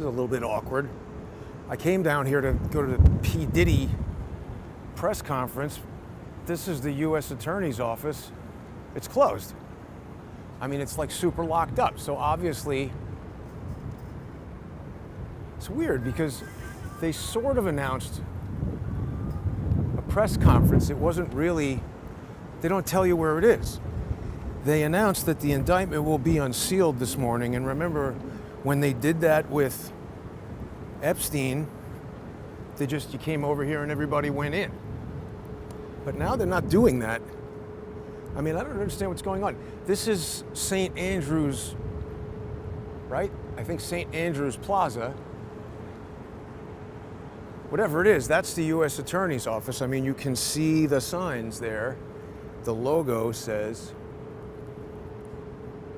a little bit awkward. I came down here to go to the P. Diddy press conference. This is the U.S. Attorney's office. It's closed. I mean, it's like super locked up. So obviously, it's weird because they sort of announced a press conference. It wasn't really, they don't tell you where it is. They announced that the indictment will be unsealed this morning. And remember, when they did that with Epstein, you came over here and everybody went in. But now they're not doing that. I mean, I don't understand what's going on. This is St. Andrew's, right? I think St. Andrew's Plaza. Whatever it is, that's the U.S. Attorney's office. I mean, you can see the signs there. The logo says,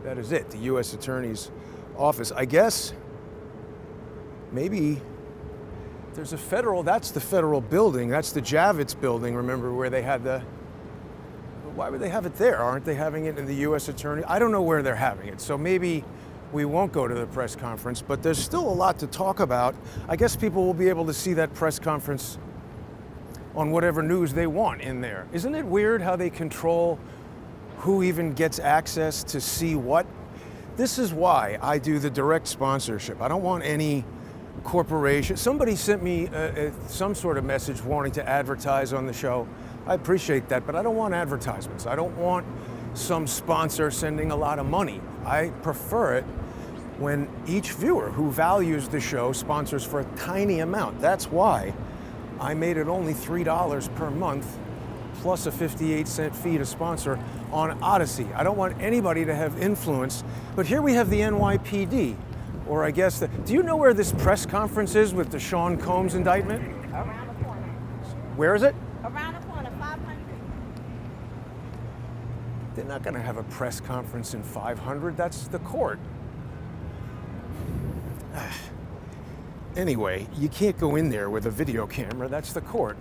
that is it, the U.S. Attorney's office. I guess maybe there's a federal, that's the federal building. That's the Javits building, remember, where they had the, why would they have it there? Aren't they having it in the U.S. Attorney? I don't know where they're having it. So maybe we won't go to the press conference, but there's still a lot to talk about. I guess people will be able to see that press conference on whatever news they want in there. Isn't it weird how they control who even gets access to see what? This is why I do the direct sponsorship. I don't want any corporation. Somebody sent me some sort of message wanting to advertise on the show. I appreciate that, but I don't want advertisements. I don't want some sponsor sending a lot of money. I prefer it when each viewer who values the show sponsors for a tiny amount. That's why I made it only $3 per month plus a 58-cent fee to sponsor on Odyssey. I don't want anybody to have influence, but here we have the NYPD, or I guess do you know where this press conference is with the Sean Combs indictment? Around the corner. Where is it? Around the corner, 500. They're not going to have a press conference in 500. That's the court. Anyway, you can't go in there with a video camera. That's the court.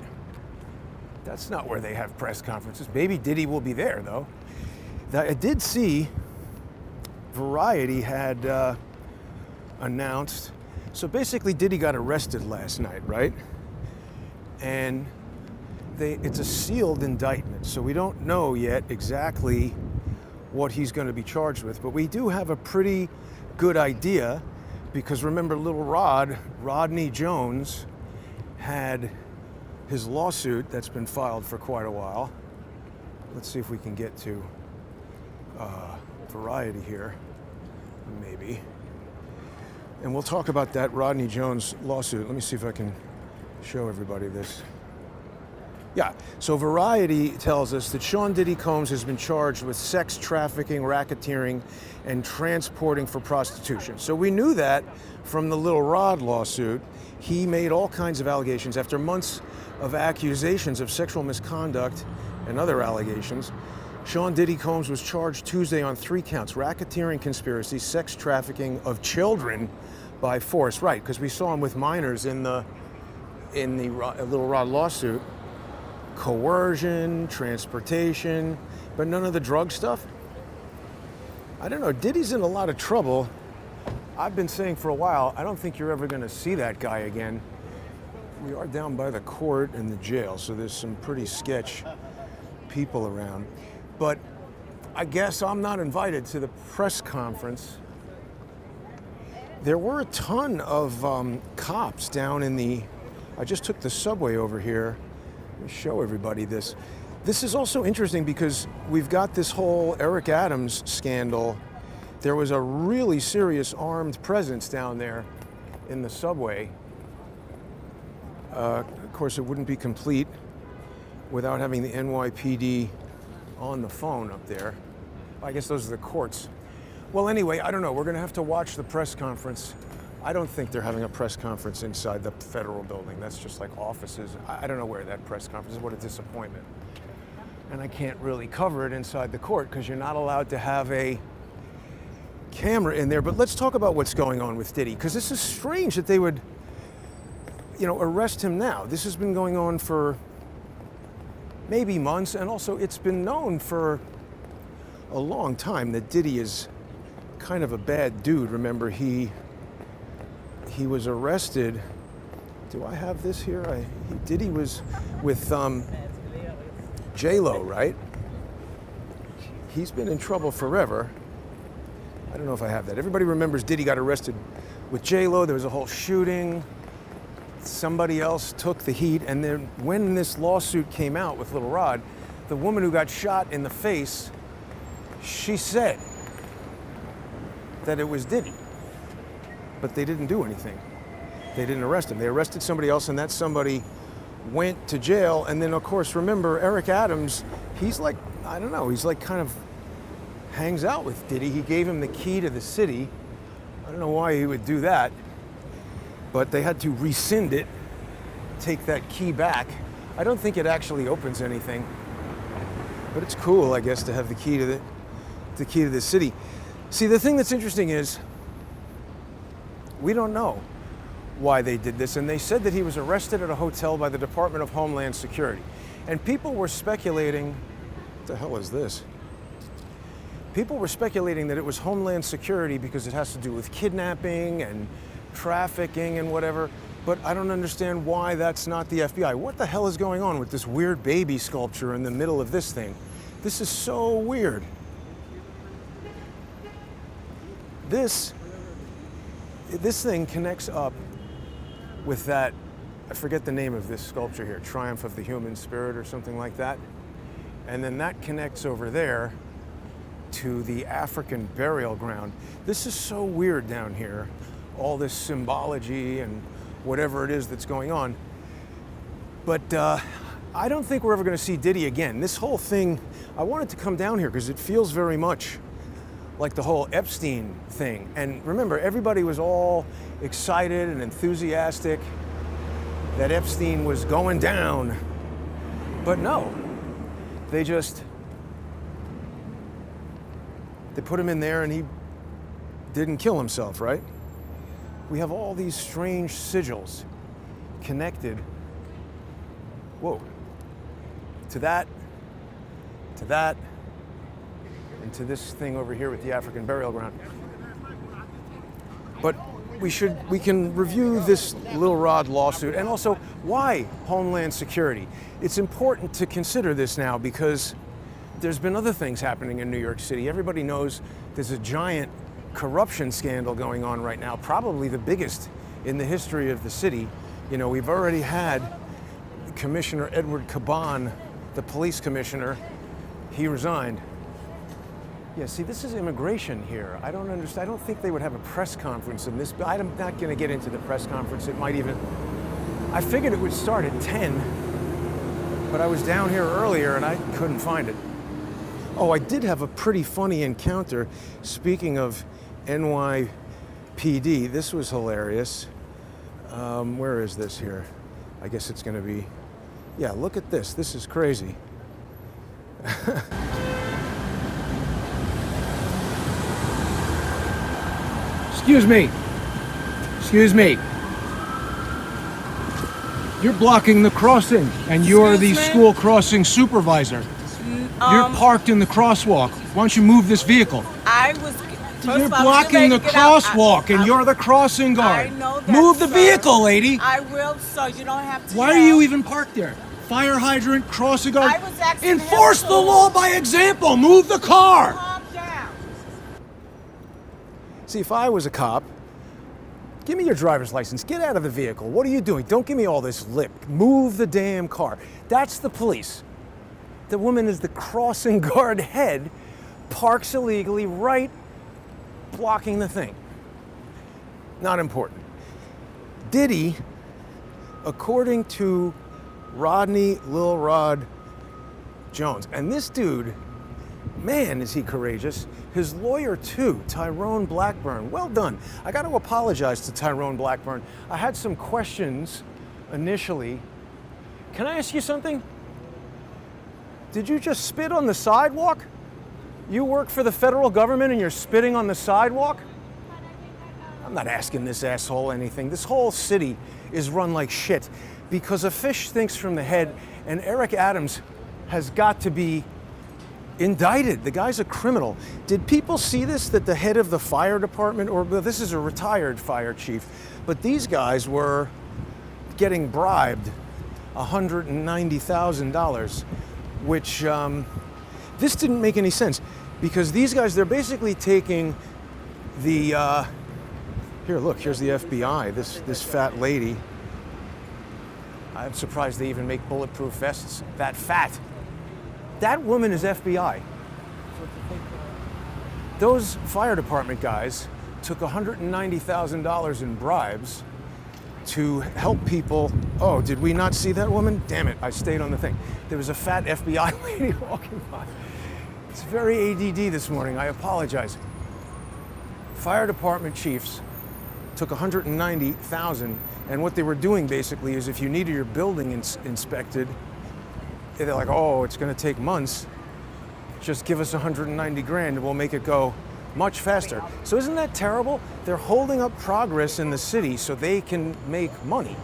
That's not where they have press conferences. Maybe Diddy will be there, though. I did see Variety had announced. So basically, Diddy got arrested last night, right? And it's a sealed indictment, so we don't know yet exactly what he's going to be charged with. But we do have a pretty good idea because remember, little Rodney Jones, had his lawsuit that's been filed for quite a while. Let's see if we can get to Variety here, maybe. And we'll talk about that Rodney Jones lawsuit. Let me see if I can show everybody this. Yeah, so Variety tells us that Sean Diddy Combs has been charged with sex trafficking, racketeering, and transporting for prostitution. So we knew that from the Little Rod lawsuit. He made all kinds of allegations after months of accusations of sexual misconduct and other allegations. Sean Diddy Combs was charged Tuesday on 3 counts: racketeering conspiracy, sex trafficking of children by force. Right, because we saw him with minors in the Little Rod lawsuit. Coercion, transportation, but none of the drug stuff. I don't know, Diddy's in a lot of trouble. I've been saying for a while, I don't think you're ever going to see that guy again. We are down by the court and the jail, so there's some pretty sketch people around. But I guess I'm not invited to the press conference. There were a ton of cops down in I just took the subway over here. Let me show everybody this. This is also interesting because we've got this whole Eric Adams scandal. There was a really serious armed presence down there in the subway. Of course, it wouldn't be complete without having the NYPD on the phone up there. I guess those are the courts. Well, anyway, I don't know. We're going to have to watch the press conference. I don't think they're having a press conference inside the federal building. That's just like offices. I don't know where that press conference is. What a disappointment. And I can't really cover it inside the court because you're not allowed to have a camera in there. But let's talk about what's going on with Diddy, because this is strange that they would, arrest him now. This has been going on for maybe months, and also it's been known for a long time that Diddy is kind of a bad dude. Remember, he he was arrested. Do I have this here? Diddy was with J-Lo, right? He's been in trouble forever. I don't know if I have that. Everybody remembers Diddy got arrested with J-Lo. There was a whole shooting. Somebody else took the heat. And then when this lawsuit came out with Lil Rod, the woman who got shot in the face, she said that it was Diddy. But they didn't do anything. They didn't arrest him. They arrested somebody else, and that somebody went to jail. And then, of course, remember, Eric Adams, he's like, I don't know, he's like kind of hangs out with Diddy. He gave him the key to the city. I don't know why he would do that, but they had to rescind it, take that key back. I don't think it actually opens anything, but it's cool, I guess, to have the key to the city. See, the thing that's interesting is we don't know why they did this, and they said that he was arrested at a hotel by the Department of Homeland Security, and people were speculating, what the hell is this? People were speculating that it was Homeland Security because it has to do with kidnapping and trafficking and whatever, but I don't understand why that's not the FBI. What the hell is going on with this weird baby sculpture in the middle of this thing? This is so weird. This thing connects up with that, I forget the name of this sculpture here, Triumph of the Human Spirit or something like that. And then that connects over there to the African burial ground. This is so weird down here, all this symbology and whatever it is that's going on. But I don't think we're ever gonna see Diddy again. This whole thing, I wanted to come down here because it feels very much like the whole Epstein thing. And remember, everybody was all excited and enthusiastic that Epstein was going down. But no, they put him in there and he didn't kill himself, right? We have all these strange sigils connected, whoa, to that, and to this thing over here with the African burial ground. But we can review this Lil Rod lawsuit and also why Homeland Security. It's important to consider this now because there's been other things happening in New York City. Everybody knows there's a giant corruption scandal going on right now, probably the biggest in the history of the city. You know, we've already had Commissioner Edward Caban, the police commissioner, he resigned. Yeah, see, this is immigration here. I don't understand. I don't think they would have a press conference in this. I'm not going to get into the press conference. It might even, I figured it would start at 10, but I was down here earlier and I couldn't find it. Oh, I did have a pretty funny encounter. Speaking of NYPD, this was hilarious. Where is this here? I guess it's going to be, yeah, look at this. This is crazy. Excuse me. You're blocking the crossing, and you're the school crossing supervisor. You're parked in the crosswalk. Why don't you move this vehicle? You're blocking the crosswalk, and you're the crossing guard. I know that, move the sir. vehicle, lady. I will, so you don't have to. Why are you even parked there? Fire hydrant, crossing guard. I was asking Enforce him the to- law by example. Move the car. Calm down. See, if I was a cop, give me your driver's license. Get out of the vehicle. What are you doing? Don't give me all this lip. Move the damn car. That's the police. The woman is the crossing guard head, parks illegally, right, blocking the thing. Not important. Diddy, according to Rodney Lil Rod Jones, and this dude, man, is he courageous. His lawyer too, Tyrone Blackburn. Well done. I got to apologize to Tyrone Blackburn. I had some questions initially. Can I ask you something? Did you just spit on the sidewalk? You work for the federal government and you're spitting on the sidewalk? I'm not asking this asshole anything. This whole city is run like shit because a fish thinks from the head, and Eric Adams has got to be indicted. The guy's a criminal. Did people see this, that the head of the fire department, or well, this is a retired fire chief, but these guys were getting bribed $190,000, which this didn't make any sense because these guys, they're basically taking the, here, look, here's the FBI, this fat lady. I'm surprised they even make bulletproof vests that fat. That woman is FBI. Those fire department guys took $190,000 in bribes to help people. Oh, did we not see that woman? Damn it, I stayed on the thing. There was a fat FBI lady walking by. It's very ADD this morning, I apologize. Fire department chiefs took $190,000, and what they were doing basically is if you needed your building inspected, they're like, oh, it's gonna take months. Just give us 190 grand and we'll make it go much faster. So isn't that terrible? They're holding up progress in the city so they can make money.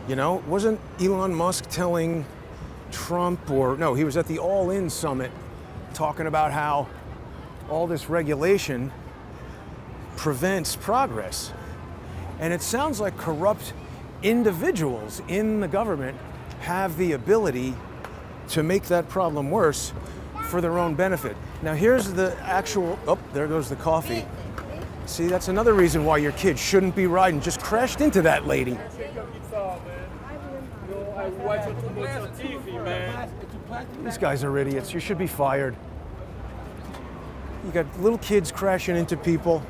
You know, wasn't Elon Musk telling Trump, or no, he was at the All In Summit talking about how all this regulation prevents progress. And it sounds like corrupt individuals in the government have the ability to make that problem worse for their own benefit. Now here's the actual, oh, there goes the coffee. See, that's another reason why your kid shouldn't be riding. Just crashed into that lady. These guys are idiots. You should be fired. You got little kids crashing into people.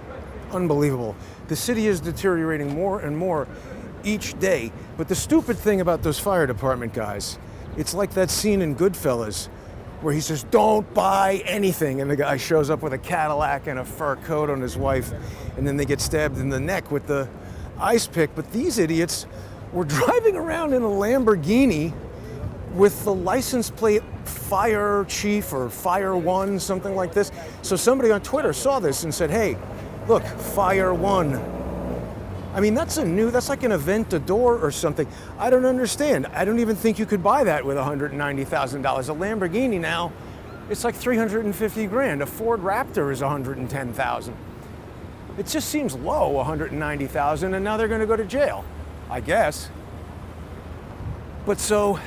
Unbelievable. The city is deteriorating more and more each day. But the stupid thing about those fire department guys, it's like that scene in Goodfellas where he says, don't buy anything. And the guy shows up with a Cadillac and a fur coat on his wife, and then they get stabbed in the neck with the ice pick. But these idiots were driving around in a Lamborghini with the license plate Fire Chief or Fire One, something like this. So somebody on Twitter saw this and said, hey, look, Fire One. I mean, that's like an Aventador or something. I don't understand. I don't even think you could buy that with $190,000. A Lamborghini now, it's like 350 grand. A Ford Raptor is 110,000. It just seems low, 190,000, and now they're going to go to jail, I guess. But so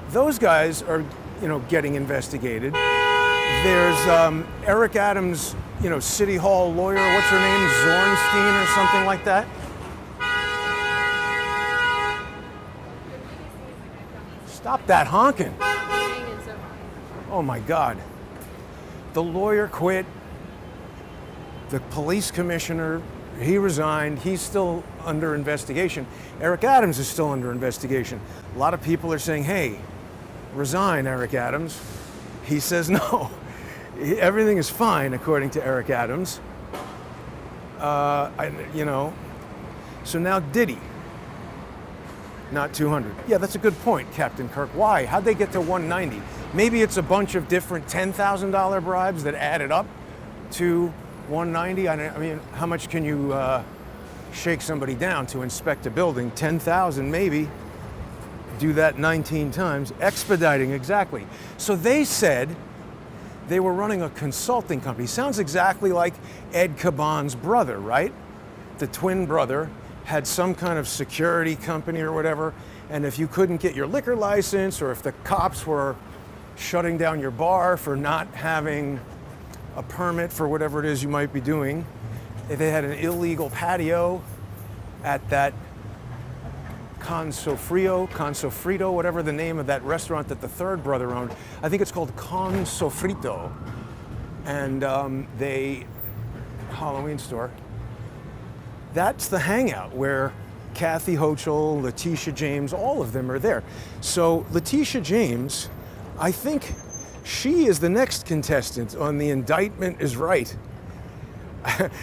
those guys are, you know, getting investigated. There's Eric Adams, you know, City Hall lawyer, what's her name, Zornstein or something like that. Stop that honking. Oh my God. The lawyer quit. The police commissioner, he resigned. He's still under investigation. Eric Adams is still under investigation. A lot of people are saying, hey, resign, Eric Adams. He says no. Everything is fine, according to Eric Adams. You know, so now Diddy, not 200. Yeah, that's a good point, Captain Kirk. Why? How'd they get to 190? Maybe it's a bunch of different $10,000 bribes that added up to 190. I mean, how much can you shake somebody down to inspect a building? 10,000 maybe. Do that 19 times. Expediting, exactly. So they said they were running a consulting company. Sounds exactly like Ed Caban's brother, right? The twin brother had some kind of security company or whatever, and if you couldn't get your liquor license, or if the cops were shutting down your bar for not having a permit for whatever it is you might be doing, if they had an illegal patio at that Consofrito, whatever the name of that restaurant that the third brother owned. I think it's called Consofrito. And Halloween store. That's the hangout where Kathy Hochul, Letitia James, all of them are there. So Letitia James, I think she is the next contestant on The Indictment is Right.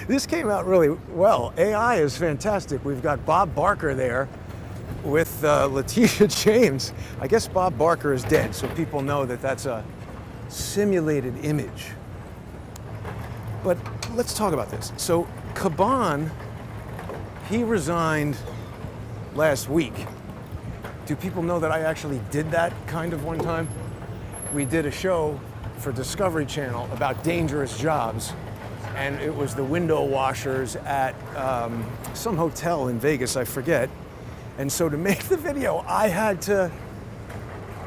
This came out really well. AI is fantastic. We've got Bob Barker there with Letitia James. I guess Bob Barker is dead, so people know that that's a simulated image. But let's talk about this. So Caban, he resigned last week. Do people know that I actually did that kind of one time? we did a show for Discovery Channel about dangerous jobs, and it was the window washers at some hotel in Vegas, I forget. And so to make the video, I had to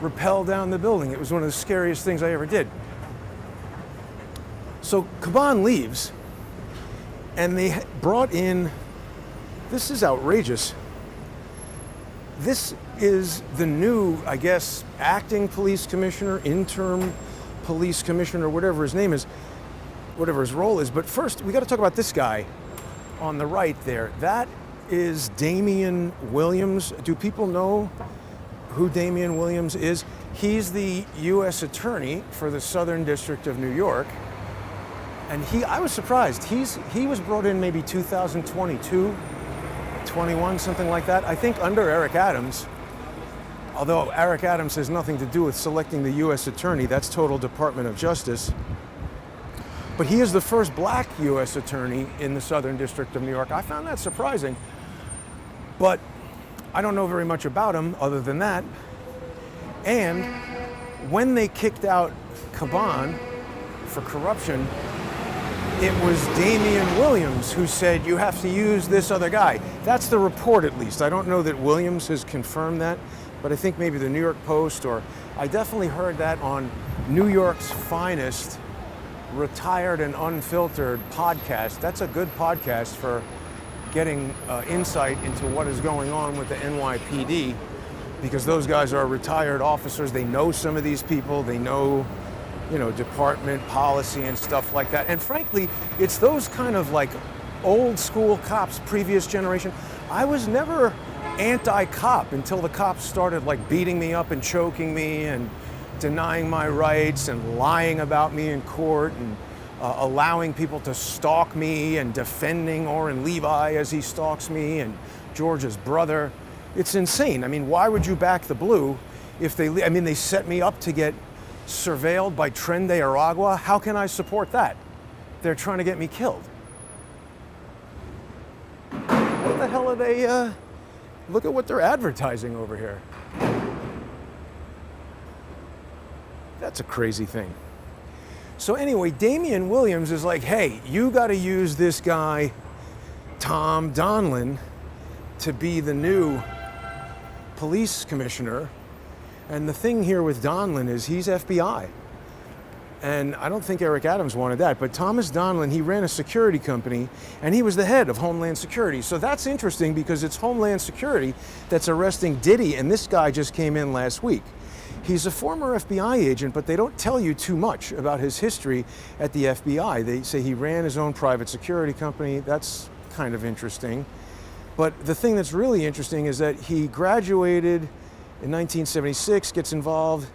rappel down the building. It was one of the scariest things I ever did. So Caban leaves, and they brought in, this is outrageous. This is the new, I guess, acting police commissioner, interim police commissioner, whatever his name is, whatever his role is. But first, we got to talk about this guy on the right there. That is Damian Williams. Do people know who Damian Williams is? He's the U.S. attorney for the Southern District of New York. And I was surprised. He was brought in maybe 2022, 21, something like that. I think under Eric Adams, although Eric Adams has nothing to do with selecting the U.S. attorney, that's total Department of Justice. But he is the first black U.S. attorney in the Southern District of New York. I found that surprising. But I don't know very much about him other than that. And when they kicked out Caban for corruption, it was Damian Williams who said, you have to use this other guy. That's the report, at least. I don't know that Williams has confirmed that, but I think maybe the New York Post, or I definitely heard that on New York's finest retired and unfiltered podcast. That's a good podcast for getting insight into what is going on with the NYPD, because those guys are retired officers. They know some of these people. They know, department policy and stuff like that. And frankly, it's those kind of like old school cops, previous generation. I was never anti-cop until the cops started like beating me up and choking me and denying my rights and lying about me in court and allowing people to stalk me and defending Orrin Levi as he stalks me and George's brother. It's insane. I mean, why would you back the blue if they set me up to get surveilled by Tren de Aragua? How can I support that? They're trying to get me killed. What the hell are they, look at what they're advertising over here. That's a crazy thing. So anyway, Damian Williams is like, hey, you got to use this guy, Tom Donlin, to be the new police commissioner. And the thing here with Donlin is he's FBI. And I don't think Eric Adams wanted that, but Thomas Donlin, he ran a security company and he was the head of Homeland Security. So that's interesting because it's Homeland Security that's arresting Diddy, and this guy just came in last week. He's a former FBI agent, but they don't tell you too much about his history at the FBI. They say he ran his own private security company. That's kind of interesting. But the thing that's really interesting is that he graduated in 1976, gets involved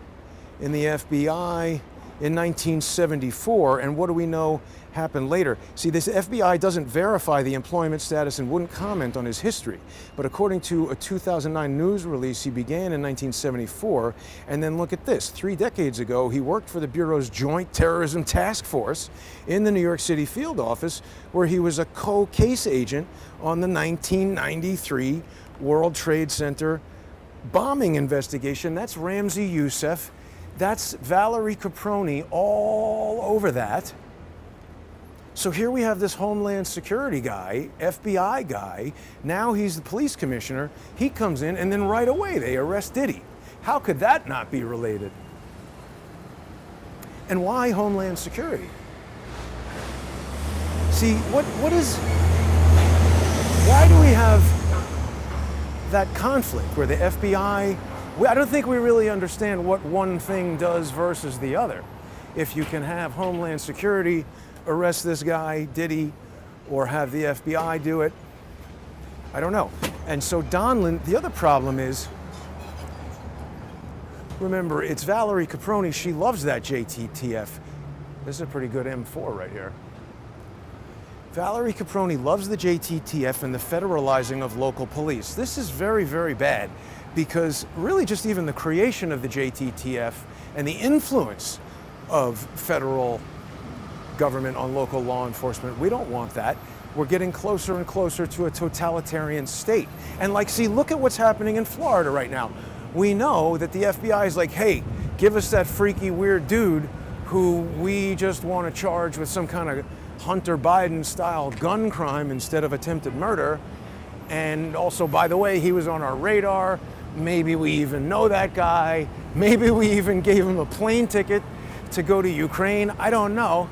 in the FBI in 1974, and what do we know happened later? See, this FBI doesn't verify the employment status and wouldn't comment on his history. But according to a 2009 news release, he began in 1974, and then look at this. 3 decades ago, he worked for the Bureau's Joint Terrorism Task Force in the New York City field office, where he was a co-case agent on the 1993 World Trade Center bombing investigation. That's Ramzi Youssef. That's Valerie Caproni all over that. So here we have this Homeland Security guy, FBI guy. Now he's the police commissioner. He comes in and then right away they arrest Diddy. How could that not be related? And why Homeland Security? See, why do we have that conflict where the FBI, I don't think we really understand what one thing does versus the other. If you can have Homeland Security arrest this guy, Diddy, or have the FBI do it, I don't know. And so Donlin, the other problem is, remember, it's Valerie Caproni. She loves that JTTF. This is a pretty good M4 right here. Valerie Caproni loves the JTTF and the federalizing of local police. This is very, very bad because really just even the creation of the JTTF and the influence of federal government on local law enforcement, we don't want that. We're getting closer and closer to a totalitarian state. And see, look at what's happening in Florida right now. We know that the FBI is like, hey, Give us that freaky, weird dude who we just want to charge with some kind of Hunter Biden-style gun crime instead of attempted murder. And also, by the way, he was on our radar. Maybe we even know that guy. Maybe we even gave him a plane ticket to go to Ukraine. I don't know.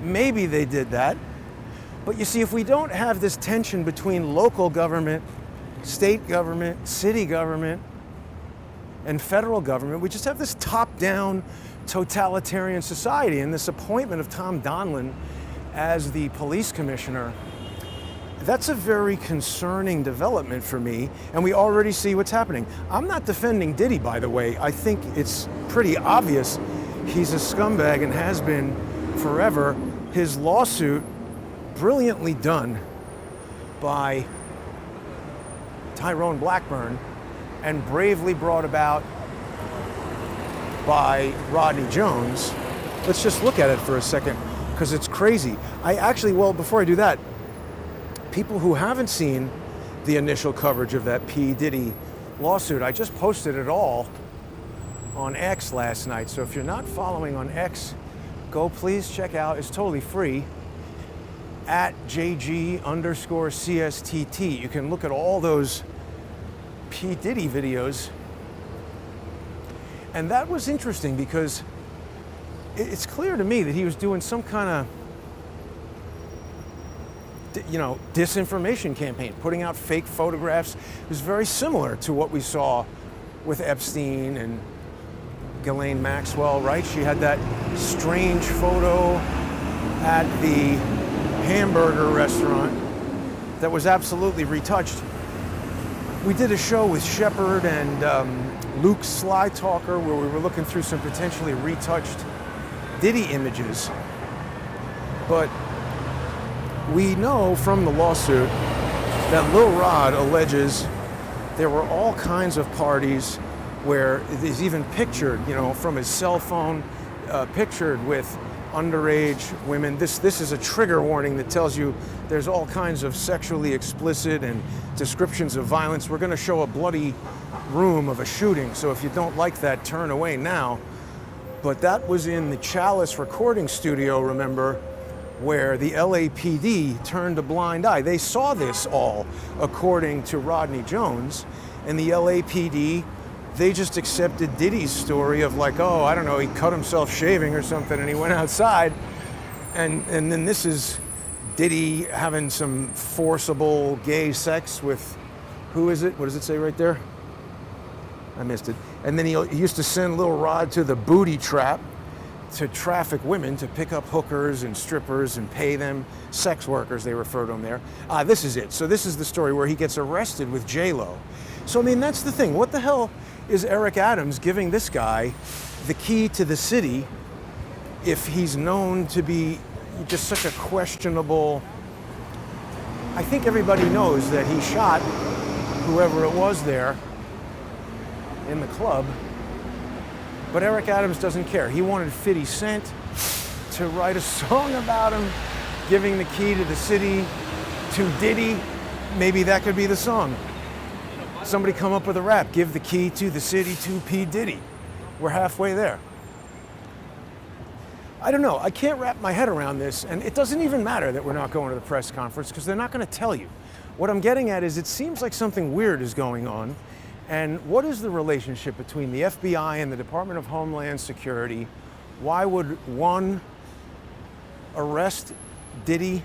Maybe they did that. But you see, if we don't have this tension between local government, state government, city government, and federal government, we just have this top-down totalitarian society. And this appointment of Tom Donlin as the police commissioner, that's a very concerning development for me, and we already see what's happening. I'm not defending Diddy, by the way. I think it's pretty obvious he's a scumbag and has been forever. His lawsuit, brilliantly done by Tyrone Blackburn and bravely brought about by Rodney Jones. Let's just look at it for a second, because it's crazy. Well, before I do that, people who haven't seen the initial coverage of that P. Diddy lawsuit, I just posted it all on X last night. So if you're not following on X, go please check out. It's totally free. At JG_CSTT. You can look at all those P. Diddy videos. And that was interesting because it's clear to me that he was doing some kind of, disinformation campaign, putting out fake photographs. It was very similar to what we saw with Epstein and Ghislaine Maxwell, right? She had that strange photo at the hamburger restaurant that was absolutely retouched. We did a show with Shepard and Luke Sly Talker where we were looking through some potentially retouched Diddy images. But we know from the lawsuit that Lil Rod alleges there were all kinds of parties where he's even pictured, from his cell phone, pictured with underage women. This is a trigger warning that tells you there's all kinds of sexually explicit and descriptions of violence. We're going to show a bloody room of a shooting, so if you don't like that, turn away now. But that was in the Chalice recording studio, remember, where the LAPD turned a blind eye. They saw this all, according to Rodney Jones, and the LAPD, they just accepted Diddy's story of like, oh, I don't know, he cut himself shaving or something and he went outside. And then this is Diddy having some forcible gay sex with, who is it? What does it say right there? I missed it. And then he used to send Lil Rod to the booty trap to traffic women, to pick up hookers and strippers and pay them, sex workers, they refer to them there. This is it. So this is the story where he gets arrested with J-Lo. So, I mean, that's the thing. What the hell is Eric Adams giving this guy the key to the city if he's known to be just such a questionable... I think everybody knows that he shot whoever it was there in the club, but Eric Adams doesn't care. He wanted 50 Cent to write a song about him, giving the key to the city to Diddy. Maybe that could be the song. Somebody come up with a rap, give the key to the city to P. Diddy. We're halfway there. I don't know, I can't wrap my head around this, and it doesn't even matter that we're not going to the press conference because they're not going to tell you. What I'm getting at is it seems like something weird is going on, and what is the relationship between the FBI and the Department of Homeland Security? Why would one arrest Diddy?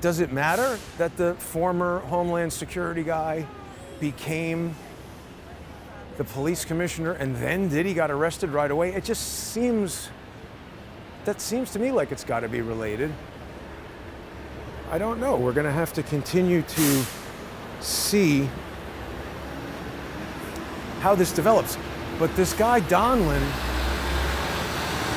Does it matter that the former Homeland Security guy became the police commissioner and then Diddy got arrested right away? It just seems, that seems to me like it's got to be related. I don't know. We're going to have to continue to see how this develops. But this guy Donlin,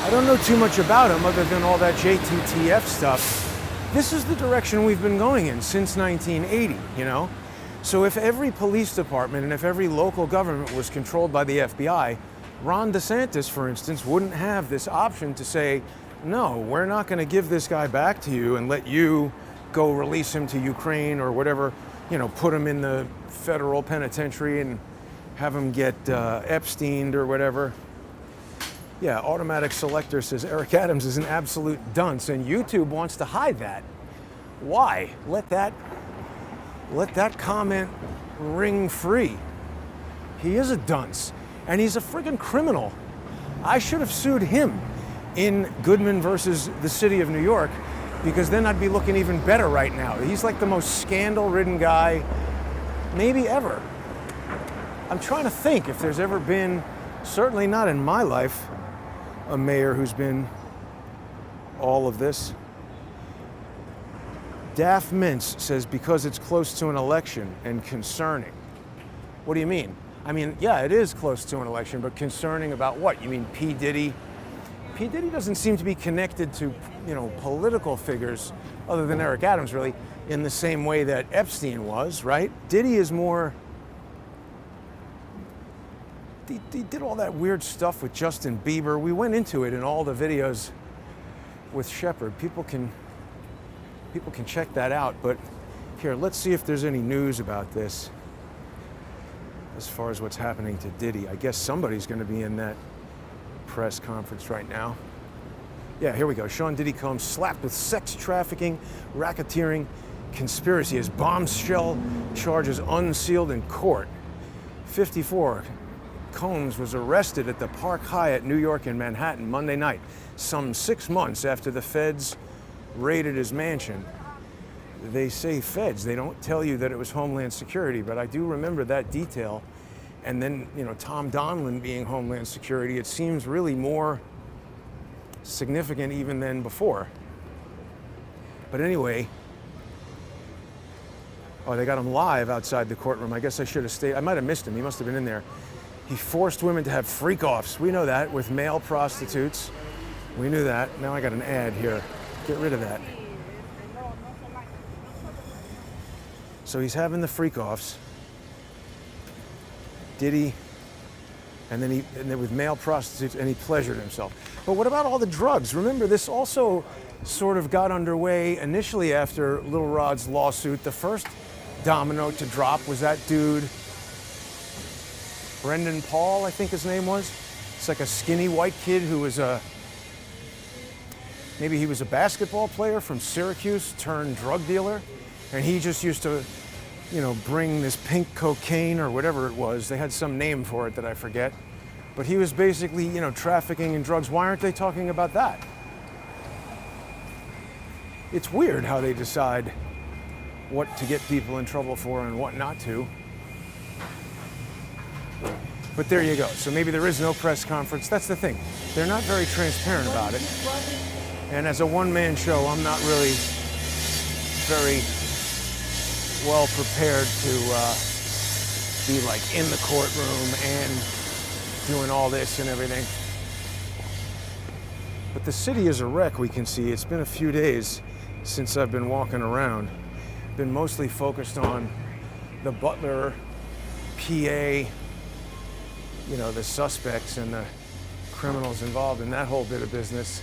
I don't know too much about him other than all that JTTF stuff. This is the direction we've been going in since 1980, you know? So if every police department and if every local government was controlled by the FBI, Ron DeSantis, for instance, wouldn't have this option to say, no, we're not going to give this guy back to you and let you go release him to Ukraine or whatever, you know, put him in the federal penitentiary and have him get Epsteined or whatever. Yeah, Automatic Selector says Eric Adams is an absolute dunce, and YouTube wants to hide that. Why? Let that comment ring free. He is a dunce, and he's a friggin' criminal. I should have sued him in Goodman versus the city of New York, because then I'd be looking even better right now. He's like the most scandal-ridden guy maybe ever. I'm trying to think if there's ever been, certainly not in my life, a mayor who's been all of this. Daft Mintz says because it's close to an election and concerning. What do you mean? I mean, yeah, it is close to an election, but concerning about what? You mean P. Diddy? P. Diddy doesn't seem to be connected to, political figures other than Eric Adams, really, in the same way that Epstein was, right? Diddy is more... He did all that weird stuff with Justin Bieber. We went into it in all the videos with Shepard. People can check that out. But here, let's see if there's any news about this as far as what's happening to Diddy. I guess somebody's going to be in that press conference right now. Yeah, here we go. Sean Diddy Combs slapped with sex trafficking, racketeering, conspiracy as bombshell charges unsealed in court. 54. Combs was arrested at the Park Hyatt, New York in Manhattan Monday night, some 6 months after the feds raided his mansion. They say feds, they don't tell you that it was Homeland Security, but I do remember that detail. And then, Tom Donilon being Homeland Security, it seems really more significant even than before. But anyway, oh, they got him live outside the courtroom. I guess I should have stayed. I might have missed him. He must have been in there. He forced women to have freak-offs. We know that with male prostitutes. We knew that. Now I got an ad here. Get rid of that. So he's having the freak-offs. Diddy, and then with male prostitutes, and he pleasured himself. But what about all the drugs? Remember, this also sort of got underway initially after Lil Rod's lawsuit. The first domino to drop was that dude, Brendan Paul, I think his name was. It's like a skinny white kid who was maybe he was a basketball player from Syracuse turned drug dealer. And he just used to, bring this pink cocaine or whatever it was. They had some name for it that I forget. But he was basically, trafficking in drugs. Why aren't they talking about that? It's weird how they decide what to get people in trouble for and what not to. But there you go. So maybe there is no press conference. That's the thing. They're not very transparent about it. And as a one-man show, I'm not really very well prepared to be like in the courtroom and doing all this and everything. But the city is a wreck, we can see. It's been a few days since I've been walking around. Been mostly focused on the Butler, PA, the suspects and the criminals involved in that whole bit of business.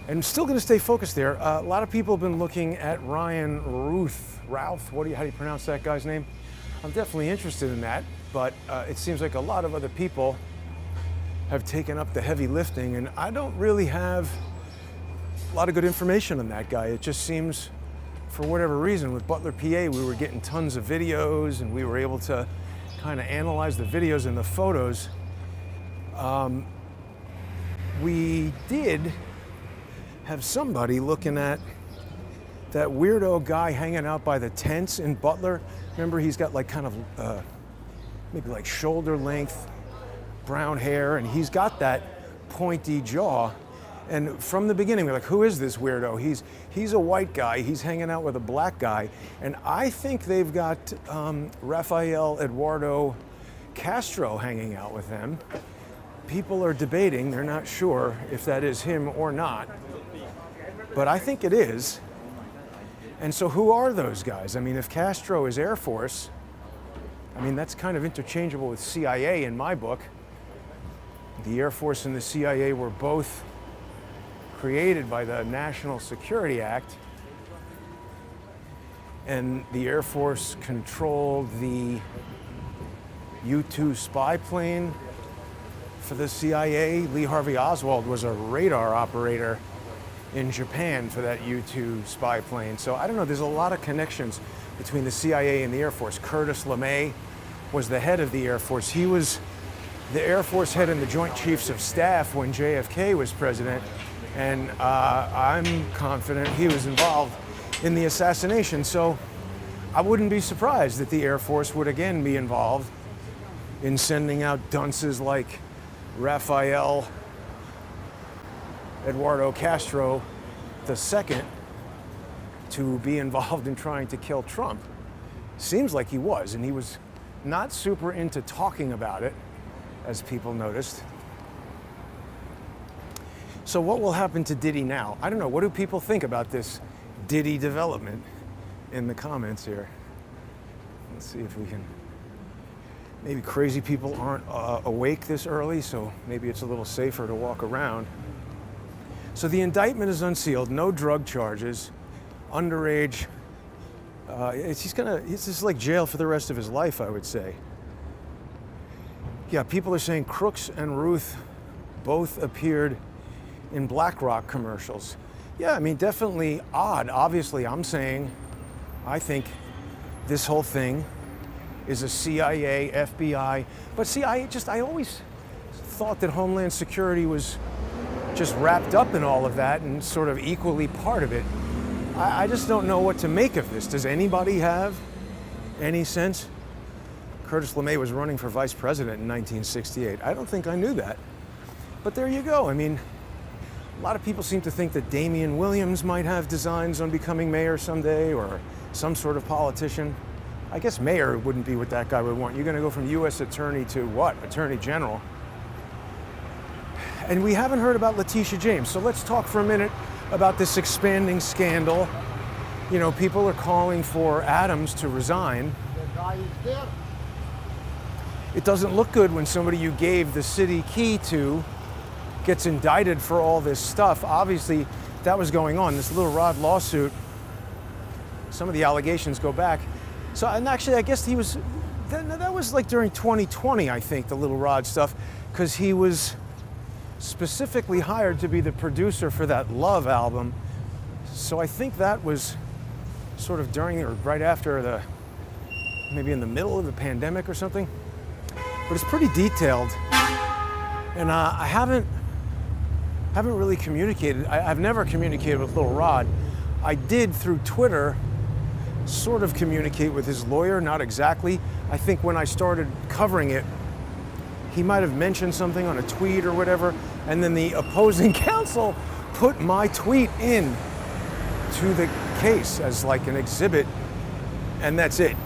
And still going to stay focused there. A lot of people have been looking at Ryan Routh. How do you pronounce that guy's name? I'm definitely interested in that, but it seems like a lot of other people have taken up the heavy lifting, and I don't really have a lot of good information on that guy. It just seems, for whatever reason, with Butler, PA, we were getting tons of videos, and we were able to kind of analyze the videos and the photos. We did have somebody looking at that weirdo guy hanging out by the tents in Butler. Remember, he's got like kind of maybe like shoulder length brown hair, and he's got that pointy jaw. And from the beginning, we're like, who is this weirdo? He's a white guy. He's hanging out with a black guy. And I think they've got Rafael Eduardo Castro hanging out with them. People are debating. They're not sure if that is him or not. But I think it is. And so who are those guys? I mean, if Castro is Air Force, I mean, that's kind of interchangeable with CIA in my book. The Air Force and the CIA were both created by the National Security Act. And the Air Force controlled the U-2 spy plane for the CIA. Lee Harvey Oswald was a radar operator in Japan for that U-2 spy plane. So I don't know, there's a lot of connections between the CIA and the Air Force. Curtis LeMay was the head of the Air Force. He was the Air Force head in the Joint Chiefs of Staff when JFK was president, and I'm confident he was involved in the assassination. So I wouldn't be surprised that the Air Force would again be involved in sending out dunces like Rafael Eduardo Castro II to be involved in trying to kill Trump. Seems like he was, and he was not super into talking about it, as people noticed. So what will happen to Diddy now? I don't know. What do people think about this Diddy development in the comments here? Let's see if we can. Maybe crazy people aren't awake this early, so maybe it's a little safer to walk around. So the indictment is unsealed, no drug charges, underage. It's just like jail for the rest of his life, I would say. Yeah, people are saying Crooks and Ruth both appeared in BlackRock commercials. Yeah, I mean, definitely odd. Obviously, I'm saying, I think this whole thing is a CIA, FBI, but see, I always thought that Homeland Security was just wrapped up in all of that and sort of equally part of it. I just don't know what to make of this. Does anybody have any sense? Curtis LeMay was running for vice president in 1968. I don't think I knew that. But there you go. I mean, a lot of people seem to think that Damian Williams might have designs on becoming mayor someday, or some sort of politician. I guess mayor wouldn't be what that guy would want. You're going to go from U.S. attorney to what? Attorney general. And we haven't heard about Letitia James. So let's talk for a minute about this expanding scandal. You know, people are calling for Adams to resign. It doesn't look good when somebody you gave the city key to gets indicted for all this stuff. Obviously, that was going on. This Little Rod lawsuit, some of the allegations go back. So, and actually, I guess that was like during 2020, I think, the Little Rod stuff, because he was specifically hired to be the producer for that Love album. So I think that was sort of during or right after maybe in the middle of the pandemic or something. But it's pretty detailed. And I haven't really communicated. I've never communicated with Little Rod. I did through Twitter sort of communicate with his lawyer, not exactly. I think when I started covering it, he might have mentioned something on a tweet or whatever, and then the opposing counsel put my tweet in to the case as like an exhibit, and that's it.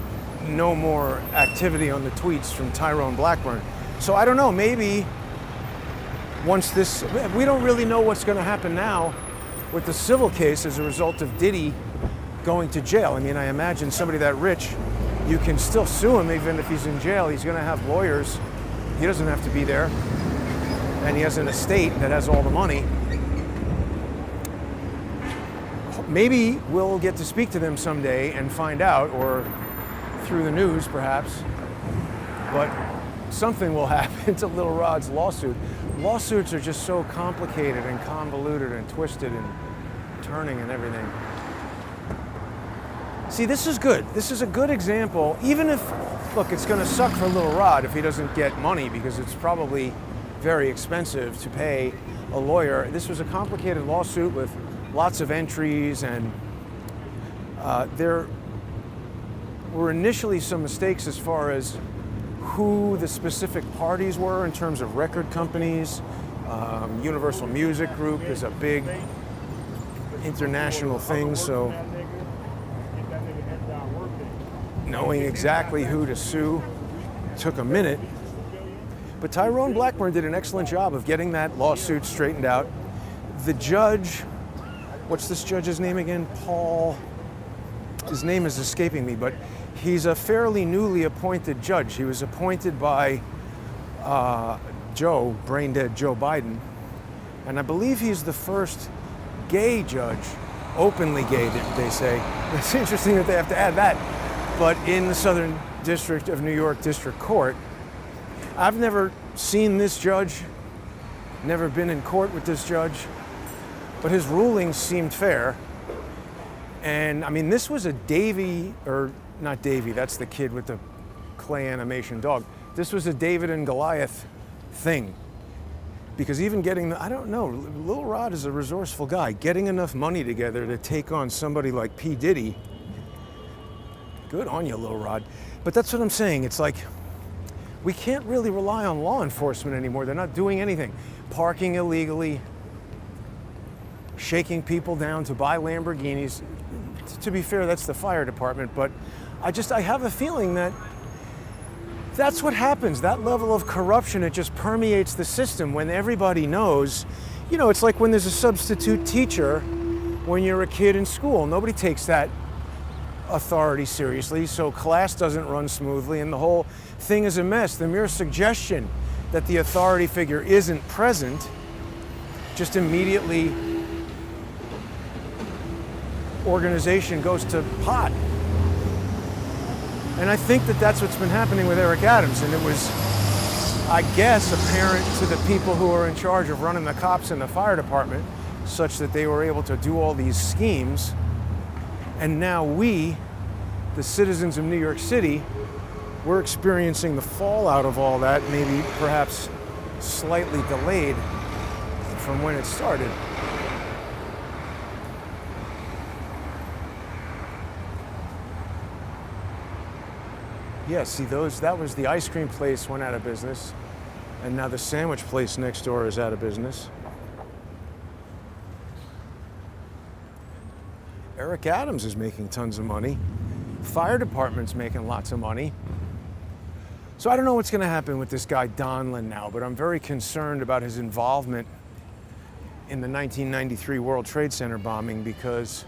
No more activity on the tweets from Tyrone Blackburn. So I don't know, maybe once this, we don't really know what's going to happen now with the civil case as a result of Diddy going to jail. I mean, I imagine somebody that rich, you can still sue him even if he's in jail. He's going to have lawyers. He doesn't have to be there. And he has an estate that has all the money. Maybe we'll get to speak to them someday and find out, or through the news perhaps. But something will happen to Little Rod's lawsuit. Lawsuits are just so complicated and convoluted and twisted and turning and everything. See, this is good. This is a good example. Even if, look, it's going to suck for Little Rod if he doesn't get money, because it's probably very expensive to pay a lawyer. This was a complicated lawsuit with lots of entries, and there were initially some mistakes as far as who the specific parties were in terms of record companies. Universal Music Group is a big international thing, so knowing exactly who to sue took a minute. But Tyrone Blackburn did an excellent job of getting that lawsuit straightened out. The judge, what's this judge's name again? Paul, his name is escaping me, but he's a fairly newly appointed judge. He was appointed by brain dead Joe Biden. And I believe he's the first gay judge, openly gay, they say. It's interesting that they have to add that. But in the Southern District of New York District Court, I've never seen this judge, never been in court with this judge, but his rulings seemed fair. And I mean, this was a Davy, or not Davy, that's the kid with the clay animation dog. This was a David and Goliath thing. Because even getting, I don't know, Lil Rod is a resourceful guy. Getting enough money together to take on somebody like P. Diddy, good on you, Lil Rod. But that's what I'm saying. It's like, we can't really rely on law enforcement anymore. They're not doing anything. Parking illegally, shaking people down to buy Lamborghinis. To be fair, that's the fire department, but I have a feeling that that's what happens. That level of corruption, it just permeates the system when everybody knows. You know, it's like when there's a substitute teacher when you're a kid in school. Nobody takes that authority seriously, so class doesn't run smoothly and the whole thing is a mess. The mere suggestion that the authority figure isn't present just immediately organization goes to pot. And I think that that's what's been happening with Eric Adams, and it was, I guess, apparent to the people who are in charge of running the cops and the fire department, such that they were able to do all these schemes. And now we, the citizens of New York City, we're experiencing the fallout of all that, maybe perhaps slightly delayed from when it started. Yeah, see, that was the ice cream place went out of business, and now the sandwich place next door is out of business. Eric Adams is making tons of money. Fire department's making lots of money. So I don't know what's going to happen with this guy Donlin now, but I'm very concerned about his involvement in the 1993 World Trade Center bombing because,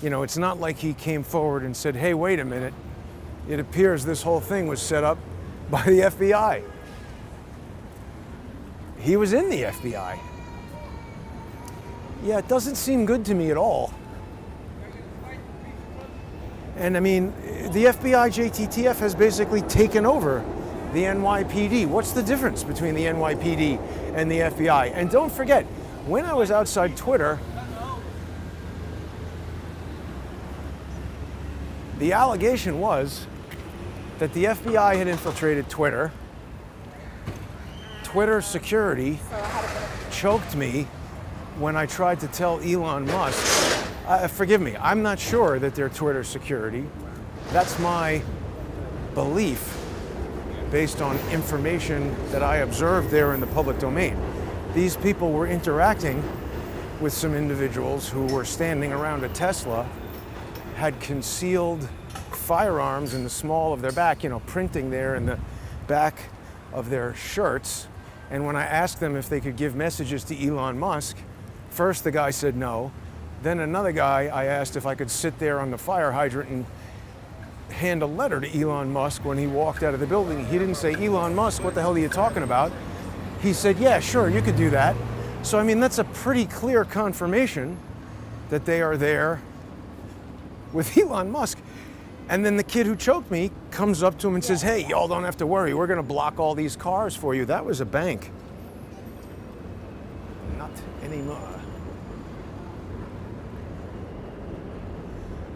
you know, it's not like he came forward and said, hey, wait a minute. It appears this whole thing was set up by the FBI. He was in the FBI. Yeah, it doesn't seem good to me at all. And I mean, the FBI JTTF has basically taken over the NYPD. What's the difference between the NYPD and the FBI? And don't forget, when I was outside Twitter, the allegation was that the FBI had infiltrated Twitter. Twitter security choked me when I tried to tell Elon Musk, forgive me, I'm not sure that they're Twitter security. That's my belief based on information that I observed there in the public domain. These people were interacting with some individuals who were standing around a Tesla, had concealed firearms in the small of their back, you know, printing there in the back of their shirts. And when I asked them if they could give messages to Elon Musk, first the guy said no. Then another guy, I asked if I could sit there on the fire hydrant and hand a letter to Elon Musk when he walked out of the building. He didn't say, Elon Musk, what the hell are you talking about? He said, yeah, sure, you could do that. So, I mean, that's a pretty clear confirmation that they are there with Elon Musk. And then the kid who choked me comes up to him and says, hey, y'all don't have to worry. We're going to block all these cars for you. That was a bank. Not anymore.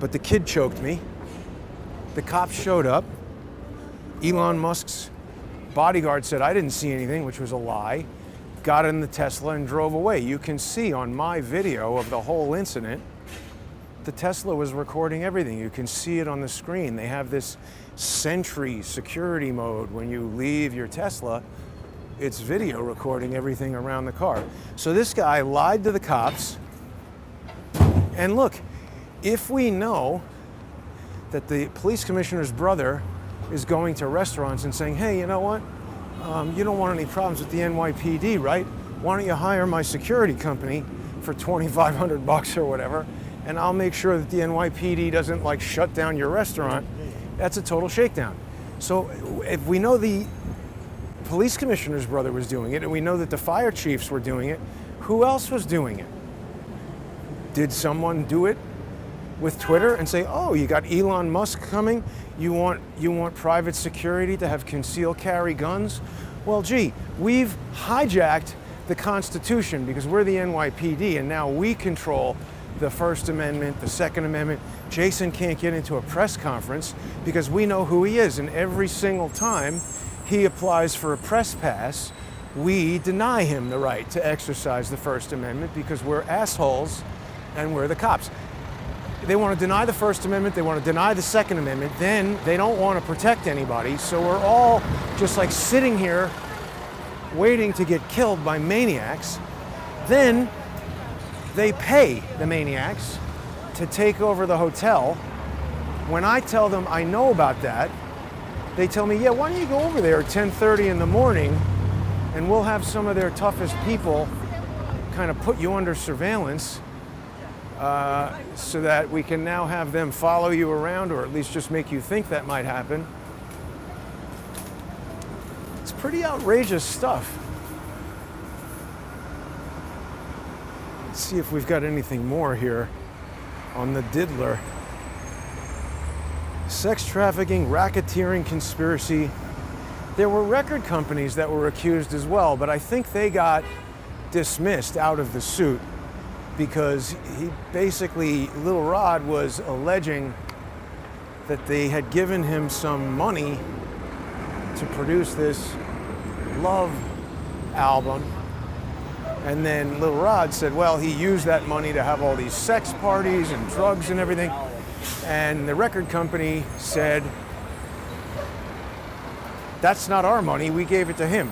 But the kid choked me. The cops showed up. Elon Musk's bodyguard said, I didn't see anything, which was a lie. Got in the Tesla and drove away. You can see on my video of the whole incident, the Tesla was recording everything. You can see it on the screen. They have this Sentry security mode. When you leave your Tesla, it's video recording everything around the car. So this guy lied to the cops. And look, if we know that the police commissioner's brother is going to restaurants and saying, hey, you know what? You don't want any problems with the NYPD, right? Why don't you hire my security company for $2,500 or whatever? And I'll make sure that the NYPD doesn't like shut down your restaurant. That's a total shakedown. So if we know the police commissioner's brother was doing it, and we know that the fire chiefs were doing it, who else was doing it? Did someone do it with Twitter and say, oh, you got Elon Musk coming? You want private security to have concealed carry guns? Well, gee, we've hijacked the Constitution because we're the NYPD, and now we control the First Amendment, the Second Amendment. Jason can't get into a press conference because we know who he is, and every single time he applies for a press pass, we deny him the right to exercise the First Amendment because we're assholes and we're the cops. They want to deny the First Amendment, they want to deny the Second Amendment, then they don't want to protect anybody, so we're all just like sitting here waiting to get killed by maniacs. Then they pay the maniacs to take over the hotel. When I tell them I know about that, they tell me, yeah, why don't you go over there at 10:30 in the morning and we'll have some of their toughest people kind of put you under surveillance so that we can now have them follow you around, or at least just make you think that might happen. It's pretty outrageous stuff. Let's see if we've got anything more here on the diddler. Sex trafficking, racketeering, conspiracy. There were record companies that were accused as well, but I think they got dismissed out of the suit because he basically, Lil Rod was alleging that they had given him some money to produce this love album. And then Lil Rod said, well, he used that money to have all these sex parties and drugs and everything. And the record company said, that's not our money, we gave it to him.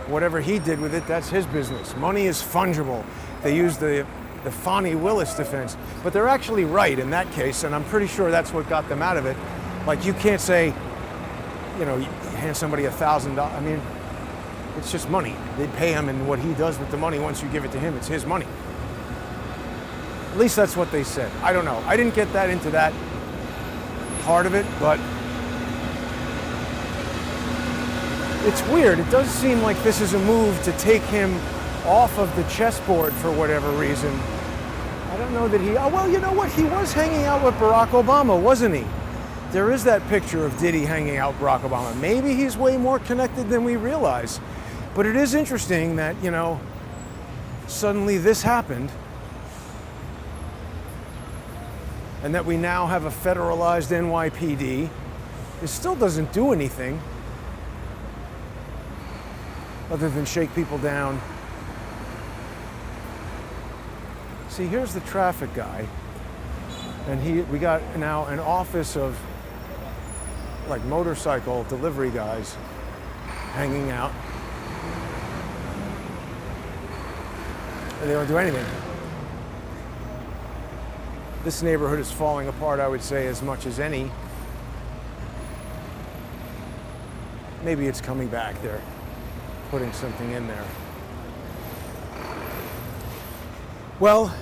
Whatever he did with it, that's his business. Money is fungible. They used the Fonnie Willis defense. But they're actually right in that case, and I'm pretty sure that's what got them out of it. Like, you can't say, you know, you hand somebody $1,000. I mean, it's just money. They pay him, and what he does with the money, once you give it to him, it's his money. At least that's what they said. I don't know. I didn't get that into that part of it, but it's weird. It does seem like this is a move to take him off of the chessboard for whatever reason. I don't know that he, oh, well, you know what? He was hanging out with Barack Obama, wasn't he? There is that picture of Diddy hanging out with Barack Obama. Maybe he's way more connected than we realize. But it is interesting that, you know, suddenly this happened and that we now have a federalized NYPD. It still doesn't do anything other than shake people down. See, here's the traffic guy, and we got now an office of like motorcycle delivery guys hanging out. And they don't do anything. This neighborhood is falling apart, I would say, as much as any. Maybe it's coming back. They're putting something in there. Well,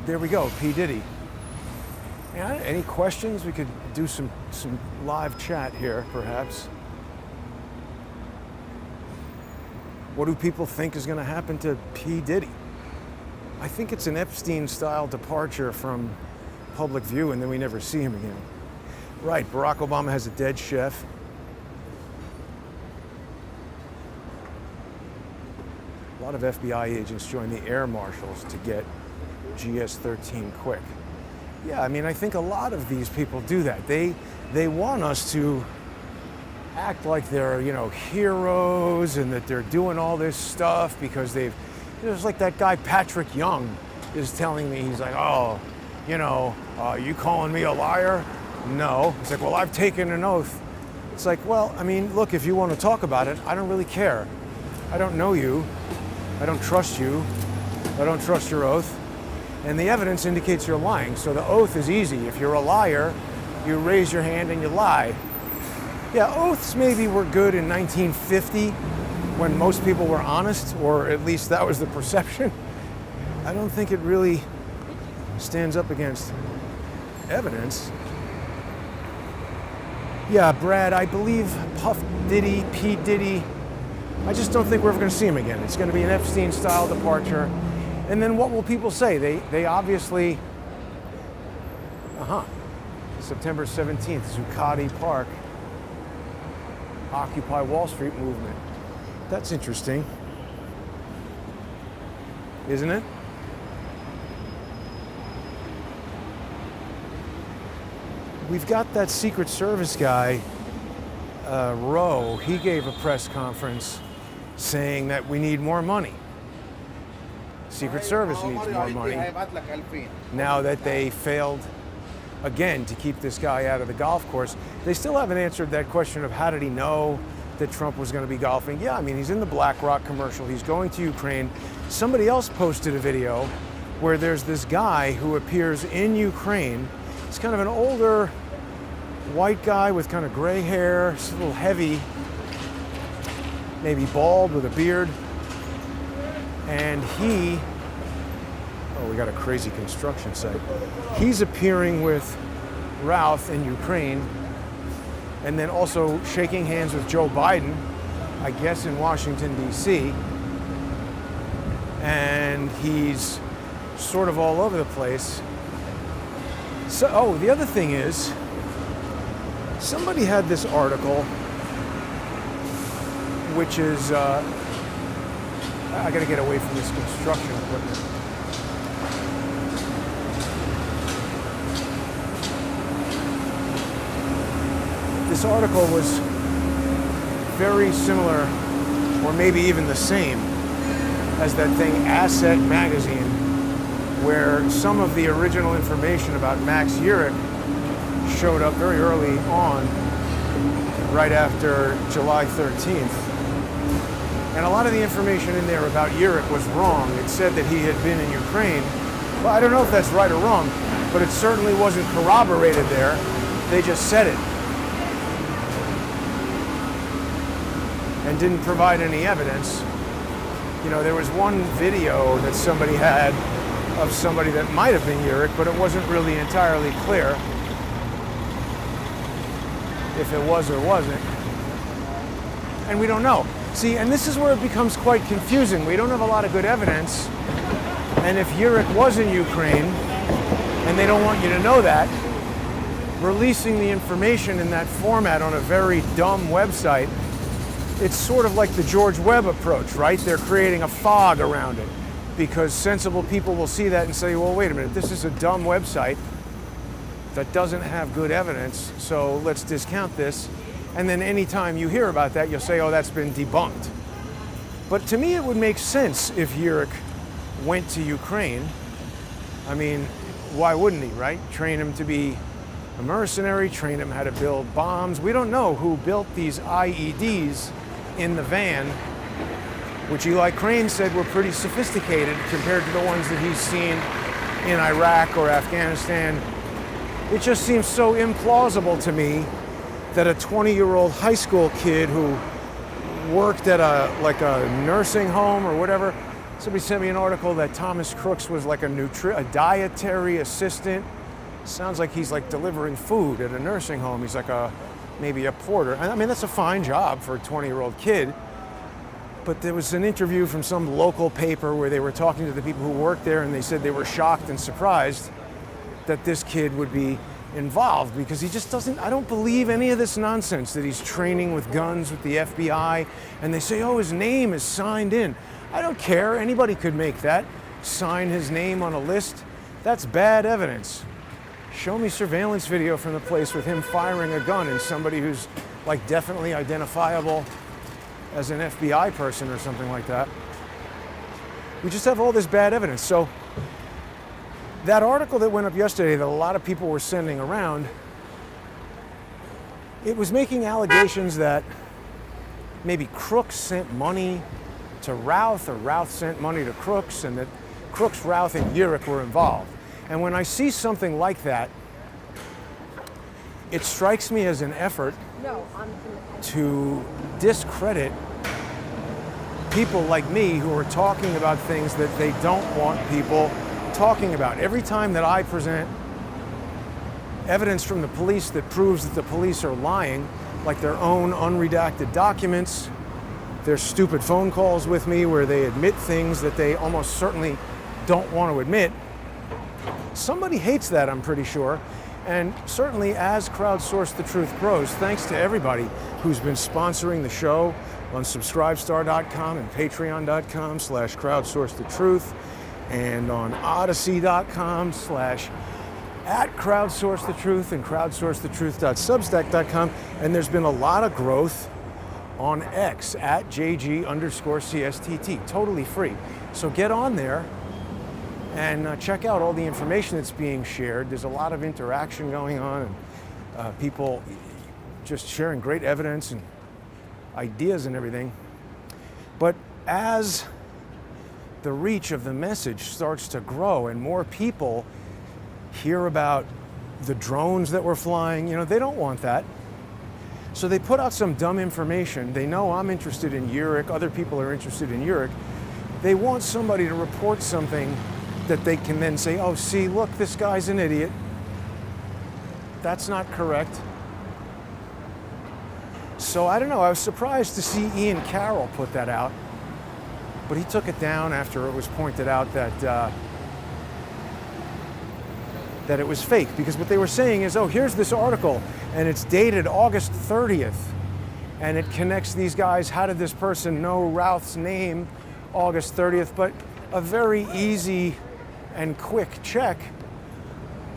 there we go, P. Diddy. Yeah, any questions? We could do some live chat here, perhaps. What do people think is going to happen to P. Diddy? I think it's an Epstein-style departure from public view, and then we never see him again. Right, Barack Obama has a dead chef. A lot of FBI agents join the air marshals to get GS-13 quick. Yeah, I mean, I think a lot of these people do that. They want us to act like they're, you know, heroes and that they're doing all this stuff because they've, it's like that guy Patrick Young is telling me, he's like, oh, you know, you calling me a liar? No. He's like, well, I've taken an oath. It's like, well, I mean, look, if you want to talk about it, I don't really care. I don't know you. I don't trust you. I don't trust your oath. And the evidence indicates you're lying. So the oath is easy. If you're a liar, you raise your hand and you lie. Yeah, oaths maybe were good in 1950 when most people were honest, or at least that was the perception. I don't think it really stands up against evidence. Yeah, Brad, I believe Puff Diddy, P. Diddy, I just don't think we're ever going to see him again. It's going to be an Epstein-style departure. And then what will people say? They obviously Uh-huh. September 17th, Zuccotti Park. Occupy Wall Street movement. That's interesting. Isn't it? We've got that Secret Service guy, Rowe. He gave a press conference saying that we need more money. Secret Service needs more money. Now that they failed again to keep this guy out of the golf course, they still haven't answered that question of how did he know that Trump was going to be golfing. Yeah, I mean, he's in the BlackRock commercial. He's going to Ukraine. Somebody else posted a video where there's this guy who appears in Ukraine. He's kind of an older white guy with kind of gray hair. He's a little heavy, maybe bald with a beard. And we got a crazy construction site. He's appearing with Ralph in Ukraine, and then also shaking hands with Joe Biden, I guess in Washington, D.C. And he's sort of all over the place. So, the other thing is, somebody had this article, which is, I gotta get away from this construction equipment. This article was very similar, or maybe even the same, as that thing Asset Magazine, where some of the original information about Max Urich showed up very early on, right after July 13th. And a lot of the information in there about Urich was wrong. It said that he had been in Ukraine. Well, I don't know if that's right or wrong, but it certainly wasn't corroborated there. They just said it. And didn't provide any evidence. You know, there was one video that somebody had of somebody that might have been Urich, but it wasn't really entirely clear if it was or wasn't. And we don't know. See, and this is where it becomes quite confusing. We don't have a lot of good evidence. And if Urich was in Ukraine, and they don't want you to know that, releasing the information in that format on a very dumb website, it's sort of like the George Webb approach, right? They're creating a fog around it because sensible people will see that and say, well, wait a minute, this is a dumb website that doesn't have good evidence, so let's discount this. And then anytime you hear about that, you'll say, oh, that's been debunked. But to me, it would make sense if Urich went to Ukraine. I mean, why wouldn't he, right? Train him to be a mercenary, train him how to build bombs. We don't know who built these IEDs in the van, which Eli Crane said were pretty sophisticated compared to the ones that he's seen in Iraq or Afghanistan. It just seems so implausible to me that a 20-year-old high school kid who worked at a nursing home or whatever, somebody sent me an article that Thomas Crooks was like a dietary assistant. Sounds like he's like delivering food at a nursing home. He's like maybe a porter. I mean, that's a fine job for a 20-year-old kid. But there was an interview from some local paper where they were talking to the people who worked there, and they said they were shocked and surprised that this kid would be involved because he just doesn't, I don't believe any of this nonsense that he's training with guns with the FBI. And they say, oh, his name is signed in. I don't care. Anybody could make that, sign his name on a list. That's bad evidence. Show me surveillance video from the place with him firing a gun and somebody who's like definitely identifiable as an FBI person or something like that. We just have all this bad evidence. So that article that went up yesterday that a lot of people were sending around, it was making allegations that maybe Crooks sent money to Routh or Routh sent money to Crooks and that Crooks, Routh, and Urich were involved. And when I see something like that, it strikes me as an effort to discredit people like me who are talking about things that they don't want people talking about. Every time that I present evidence from the police that proves that the police are lying, like their own unredacted documents, their stupid phone calls with me where they admit things that they almost certainly don't want to admit, somebody hates that, I'm pretty sure. And certainly as Crowdsource the Truth grows, thanks to everybody who's been sponsoring the show on subscribestar.com and patreon.com/crowdsourcethetruth and on odyssey.com/@crowdsourcethetruth and crowdsourcethetruth.substack.com. And there's been a lot of growth on X at JG_CSTT, totally free. So get on there and check out all the information that's being shared. There's a lot of interaction going on, and people just sharing great evidence and ideas and everything. But as the reach of the message starts to grow and more people hear about the drones that were flying, they don't want that. So they put out some dumb information. They know I'm interested in URIC, other people are interested in URIC. They want somebody to report something that they can then say, oh, see, look, this guy's an idiot. That's not correct. So I don't know, I was surprised to see Ian Carroll put that out, but he took it down after it was pointed out that it was fake, because what they were saying is, oh, here's this article, and it's dated August 30th, and it connects these guys. How did this person know Routh's name August 30th? But a very easy and quick check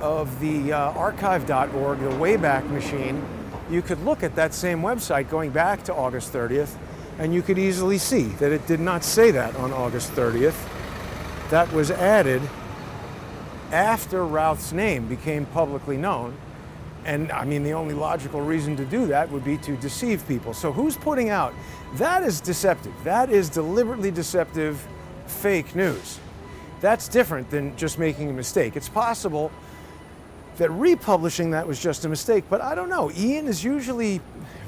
of the archive.org, the Wayback Machine, you could look at that same website going back to August 30th, and you could easily see that it did not say that on August 30th. That was added after Routh's name became publicly known. And I mean, the only logical reason to do that would be to deceive people. So who's putting out? That is deceptive. That is deliberately deceptive fake news. That's different than just making a mistake. It's possible that republishing that was just a mistake, but I don't know. Ian is usually a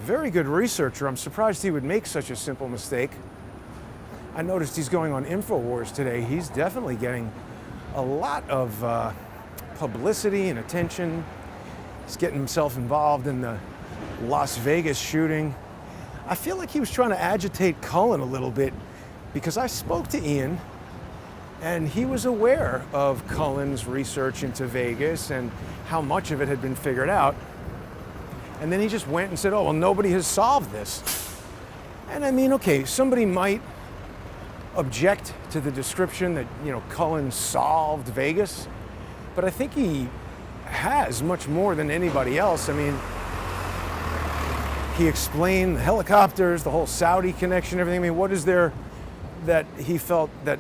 very good researcher. I'm surprised he would make such a simple mistake. I noticed he's going on InfoWars today. He's definitely getting a lot of publicity and attention. He's getting himself involved in the Las Vegas shooting. I feel like he was trying to agitate Cullen a little bit, because I spoke to Ian and he was aware of Cullen's research into Vegas and how much of it had been figured out. And then he just went and said, oh, well, nobody has solved this. And I mean, okay, somebody might object to the description that, Cullen solved Vegas, but I think he has much more than anybody else. I mean, he explained the helicopters, the whole Saudi connection, everything. I mean, what is there that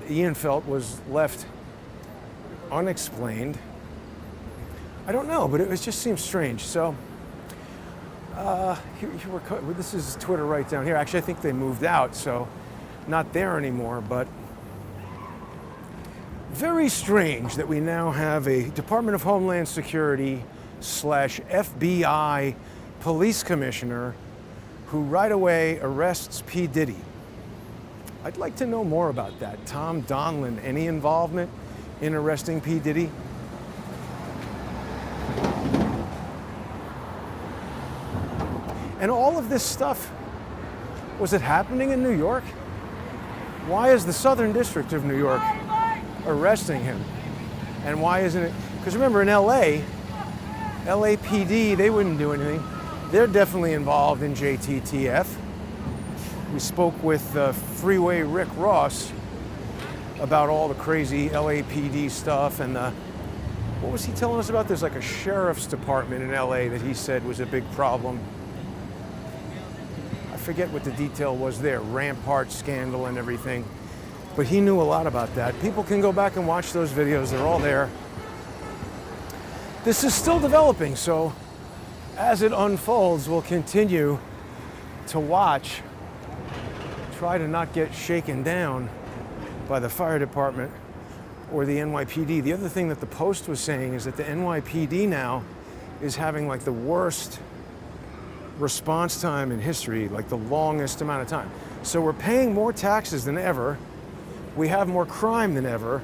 Ian felt was left unexplained? I don't know, but it just seems strange. So this is Twitter right down here. Actually, I think they moved out, so not there anymore, but very strange that we now have a Department of Homeland Security / FBI police commissioner who right away arrests P. Diddy. I'd like to know more about that. Tom Donlin, any involvement in arresting P. Diddy? And all of this stuff, was it happening in New York? Why is the Southern District of New York arresting him? And why isn't it? Because remember, in LAPD, they wouldn't do anything. They're definitely involved in JTTF. We spoke with Freeway Rick Ross about all the crazy LAPD stuff, and what was he telling us about? There's like a sheriff's department in LA that he said was a big problem. I forget what the detail was there, Rampart scandal and everything, but he knew a lot about that. People can go back and watch those videos, they're all there. This is still developing, so as it unfolds, we'll continue to watch. Try to not get shaken down by the fire department or the NYPD. The other thing that the Post was saying is that the NYPD now is having like the worst response time in history, like the longest amount of time. So we're paying more taxes than ever, we have more crime than ever,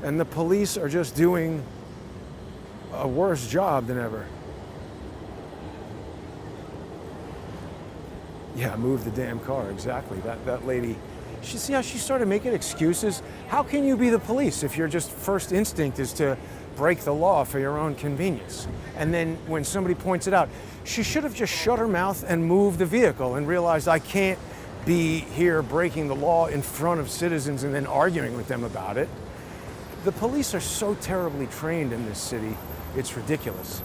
and the police are just doing a worse job than ever. Yeah, move the damn car, exactly. That lady, see how she started making excuses? How can you be the police if your just first instinct is to break the law for your own convenience. And then when somebody points it out, she should have just shut her mouth and moved the vehicle and realized I can't be here breaking the law in front of citizens and then arguing with them about it. The police are so terribly trained in this city, it's ridiculous.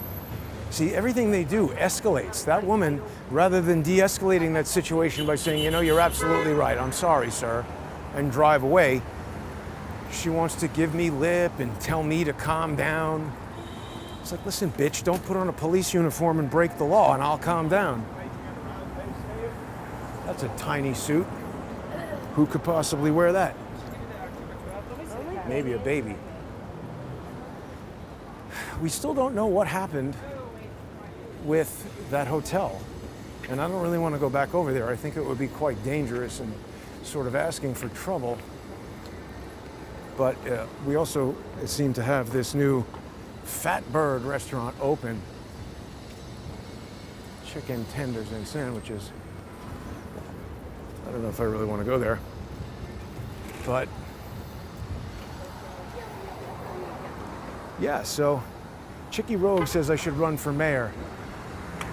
See, everything they do escalates. That woman, rather than de-escalating that situation by saying, you know, you're absolutely right, I'm sorry, sir, and drive away, she wants to give me lip and tell me to calm down. It's like, listen, bitch, don't put on a police uniform and break the law and I'll calm down. That's a tiny suit. Who could possibly wear that? Maybe a baby. We still don't know what happened with that hotel. And I don't really want to go back over there. I think it would be quite dangerous and sort of asking for trouble. But we also seem to have this new Fat Bird restaurant open. Chicken tenders and sandwiches. I don't know if I really want to go there. But yeah, so Chicky Rogue says I should run for mayor.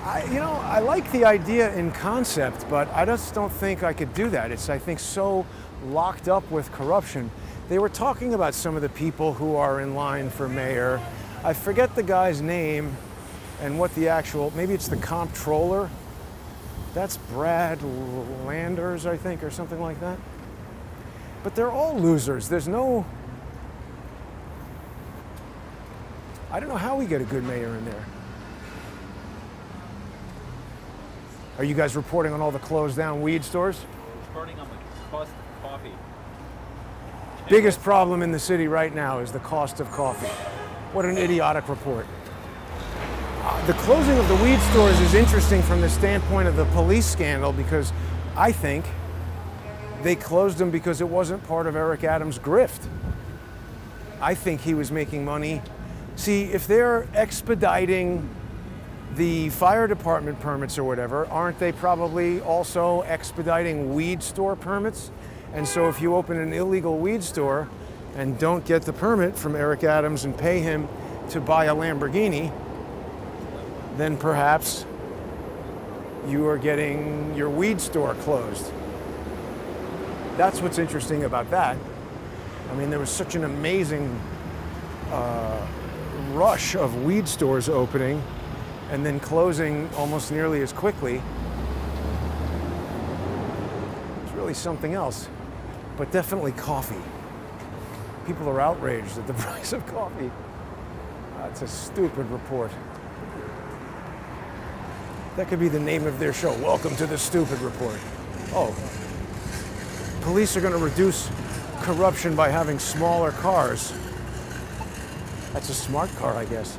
I like the idea in concept, but I just don't think I could do that. It's, I think, so locked up with corruption. They were talking about some of the people who are in line for mayor. I forget the guy's name and what the actual, maybe it's the comptroller. That's Brad Landers, I think, or something like that. But they're all losers. There's no, I don't know how we get a good mayor in there. Are you guys reporting on all the closed down weed stores? Reporting on the cost of coffee. Biggest problem in the city right now is the cost of coffee. What an idiotic report. The closing of the weed stores is interesting from the standpoint of the police scandal because I think they closed them because it wasn't part of Eric Adams' grift. I think he was making money. See, if they're expediting the fire department permits or whatever, aren't they probably also expediting weed store permits? And so if you open an illegal weed store and don't get the permit from Eric Adams and pay him to buy a Lamborghini, then perhaps you are getting your weed store closed. That's what's interesting about that. I mean, there was such an amazing rush of weed stores opening and then closing almost nearly as quickly. It's really something else, but definitely coffee. People are outraged at the price of coffee. That's a stupid report. That could be the name of their show. Welcome to the Stupid Report. Oh, police are going to reduce corruption by having smaller cars. That's a smart car, I guess,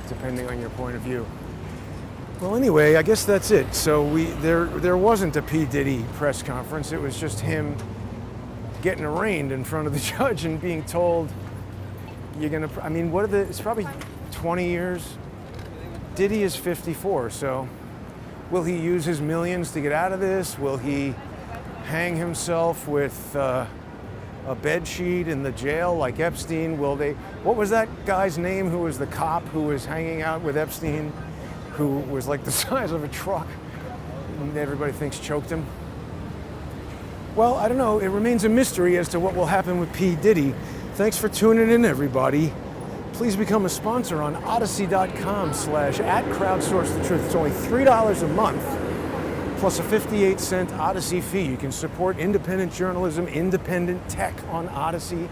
depending on your point of view. Well, anyway, I guess that's it. So there wasn't a P. Diddy press conference. It was just him getting arraigned in front of the judge and being told, you're going to, I mean, it's probably 20 years. Diddy is 54, so will he use his millions to get out of this? Will he hang himself with a bed sheet in the jail like Epstein? What was that guy's name who was the cop who was hanging out with Epstein, who was like the size of a truck and everybody thinks choked him? Well, I don't know. It remains a mystery as to what will happen with P. Diddy. Thanks for tuning in, everybody. Please become a sponsor on odyssey.com/@crowdsourcethetruth. It's only $3 a month, plus a 58-cent Odyssey fee. You can support independent journalism, independent tech on Odyssey. You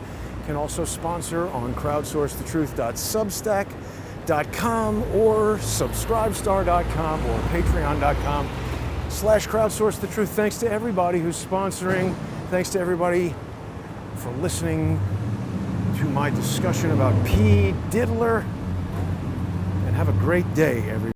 can also sponsor on crowdsourcethetruth.substack.com or subscribestar.com or patreon.com/crowdsourcethetruth. Thanks to everybody who's sponsoring. Thanks to everybody for listening to my discussion about P. Diddler. And have a great day, everybody.